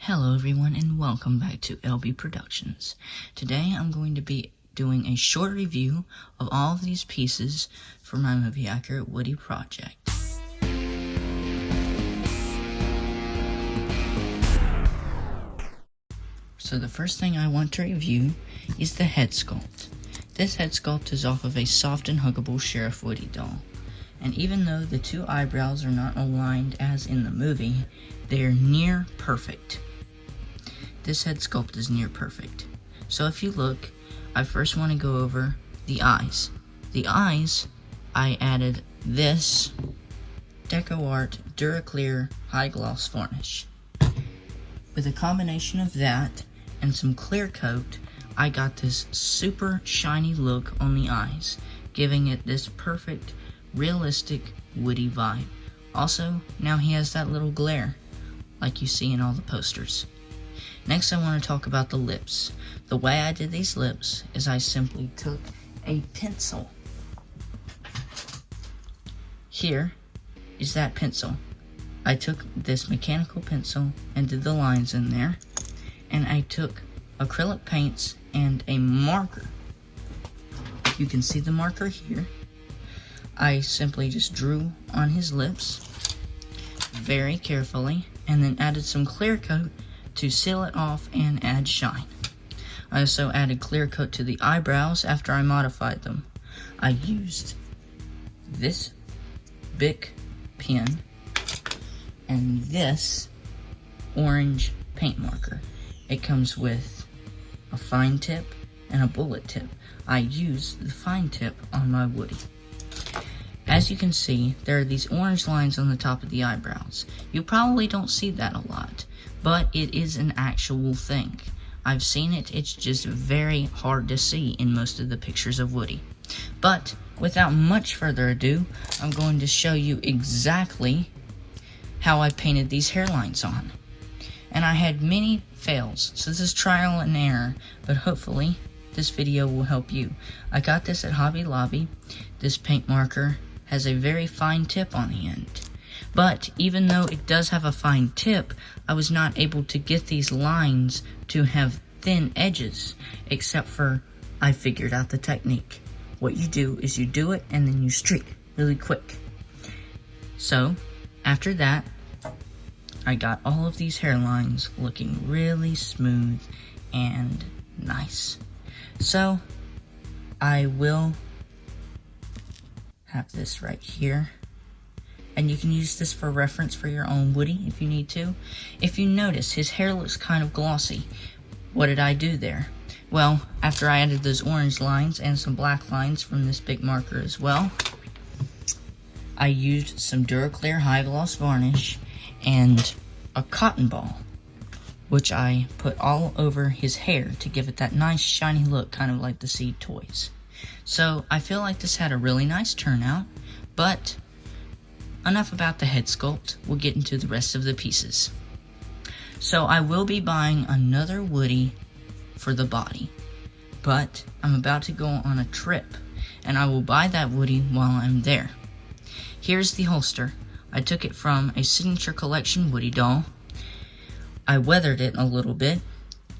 Hello everyone and welcome back to LB Productions. Today I'm going to be doing a short review of all of these pieces for my Movie Accurate Woody project. So the first thing I want to review is the head sculpt. This head sculpt is off of a soft and huggable Sheriff Woody doll. And even though the two eyebrows are not aligned as in the movie, they are near perfect. This head sculpt is near perfect. So if you look, I first want to go over the eyes. The eyes, I added this DecoArt Duraclear High Gloss Varnish. With a combination of that and some clear coat, I got this super shiny look on the eyes, giving it this perfect, realistic Woody vibe. Also, now he has that little glare, like you see in all the posters. Next, I want to talk about the lips. The way I did these lips is I simply took a pencil. Here is that pencil. I took this mechanical pencil and did the lines in there. And I took acrylic paints and a marker. You can see the marker here. I simply just drew on his lips very carefully and then added some clear coat to seal it off and add shine. I also added clear coat to the eyebrows after I modified them. I used this Bic pen and this orange paint marker. It comes with a fine tip and a bullet tip. I used the fine tip on my Woody. As you can see, there are these orange lines on the top of the eyebrows. You probably don't see that a lot, but it is an actual thing. I've seen it, it's just very hard to see in most of the pictures of Woody. But without much further ado, I'm going to show you exactly how I painted these hairlines on. And I had many fails, so this is trial and error, but hopefully this video will help you. I got this at Hobby Lobby. This paint marker has a very fine tip on the end. But even though it does have a fine tip, I was not able to get these lines to have thin edges, except for I figured out the technique. What you do is you do it and then you streak really quick. So after that, I got all of these hairlines looking really smooth and nice. So I will have this right here. And you can use this for reference for your own Woody if you need to. If you notice, his hair looks kind of glossy. What did I do there? Well, after I added those orange lines and some black lines from this big marker as well, I used some Duraclear High Gloss Varnish and a cotton ball, which I put all over his hair to give it that nice shiny look, kind of like the Seed toys. So I feel like this had a really nice turnout, but enough about the head sculpt, we'll get into the rest of the pieces. So I will be buying another Woody for the body, but I'm about to go on a trip, and I will buy that Woody while I'm there. Here's the holster. I took it from a Signature Collection Woody doll. I weathered it a little bit,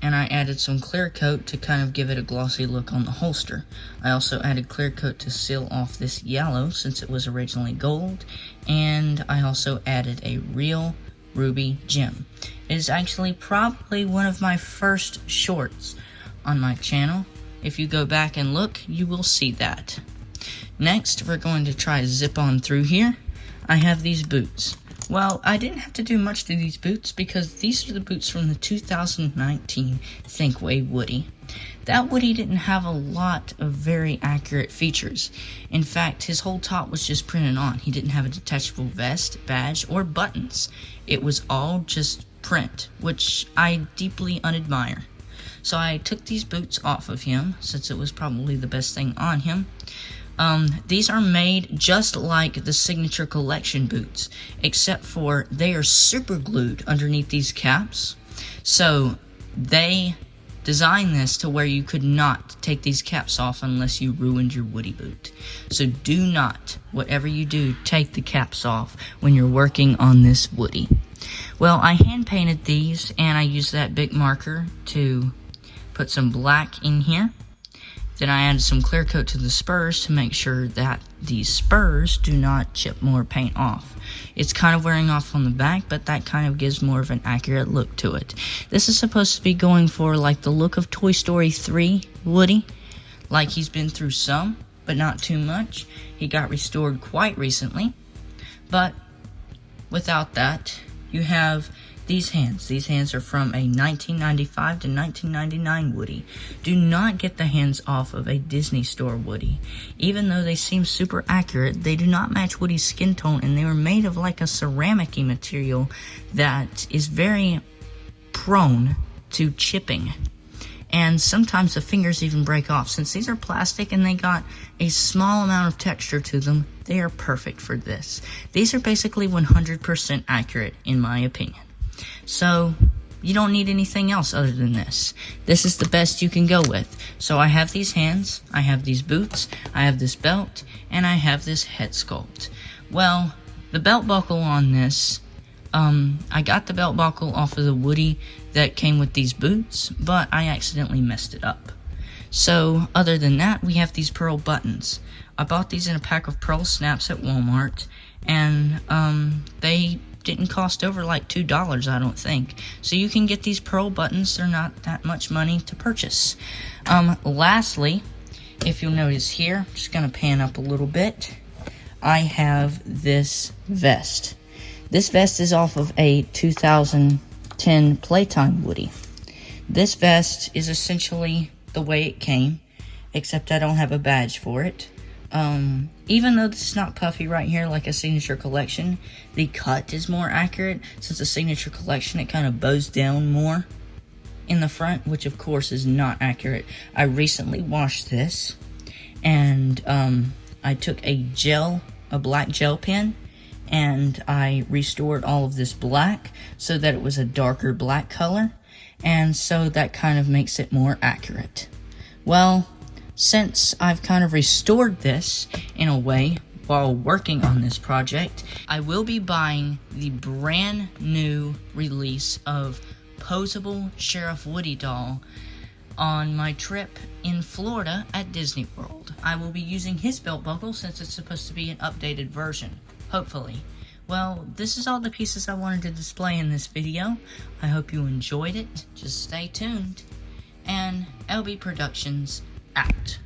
and I added some clear coat to kind of give it a glossy look on the holster. I also added clear coat to seal off this yellow since it was originally gold, and I also added a real ruby gem. It is actually probably one of my first shorts on my channel. If you go back and look, you will see that. Next, we're going to try zip on through here. I have these boots. Well, I didn't have to do much to these boots because these are the boots from the 2019 Thinkway Woody. That Woody didn't have a lot of very accurate features. In fact, his whole top was just printed on. He didn't have a detachable vest, badge, or buttons. It was all just print, which I deeply unadmire. So I took these boots off of him since it was probably the best thing on him. These are made just like the Signature Collection boots, except for they are super glued underneath these caps. So they designed this to where you could not take these caps off unless you ruined your Woody boot. So do not, whatever you do, take the caps off when you're working on this Woody. Well, I hand painted these, and I used that big marker to put some black in here. Then I added some clear coat to the spurs to make sure that these spurs do not chip more paint off. It's kind of wearing off on the back, but that kind of gives more of an accurate look to it. This is supposed to be going for like the look of Toy Story 3 Woody, like he's been through some, but not too much. He got restored quite recently, but without that, you have these hands. These hands are from a 1995 to 1999 Woody. Do not get the hands off of a Disney Store Woody. Even though they seem super accurate, they do not match Woody's skin tone, and they were made of like a ceramic-y material that is very prone to chipping. And sometimes the fingers even break off. Since these are plastic and they got a small amount of texture to them, they are perfect for this. These are basically 100% accurate in my opinion. So, you don't need anything else other than this. This is the best you can go with. So I have these hands, I have these boots, I have this belt, and I have this head sculpt. Well, the belt buckle on this, I got the belt buckle off of the Woody that came with these boots, but I accidentally messed it up. So, other than that, we have these pearl buttons. I bought these in a pack of pearl snaps at Walmart, and they didn't cost over like $2, I don't think. So you can get these pearl buttons. They're not that much money to purchase. Lastly, if you'll notice here, I'm just going to pan up a little bit, I have this vest. This vest is off of a 2010 Playtime Woody. This vest is essentially the way it came, except I don't have a badge for it. Even though this is not puffy right here like a Signature Collection, the cut is more accurate. Since a Signature Collection, it kind of bows down more in the front, which of course is not accurate. I recently washed this, and I took a black gel pen, and I restored all of this black so that it was a darker black color, and so that kind of makes it more accurate. Well, since I've kind of restored this in a way while working on this project, I will be buying the brand new release of Posable Sheriff Woody doll on my trip in Florida at Disney World. I will be using his belt buckle since it's supposed to be an updated version, hopefully. Well, this is all the pieces I wanted to display in this video. I hope you enjoyed it. Just stay tuned. And LB Productions out.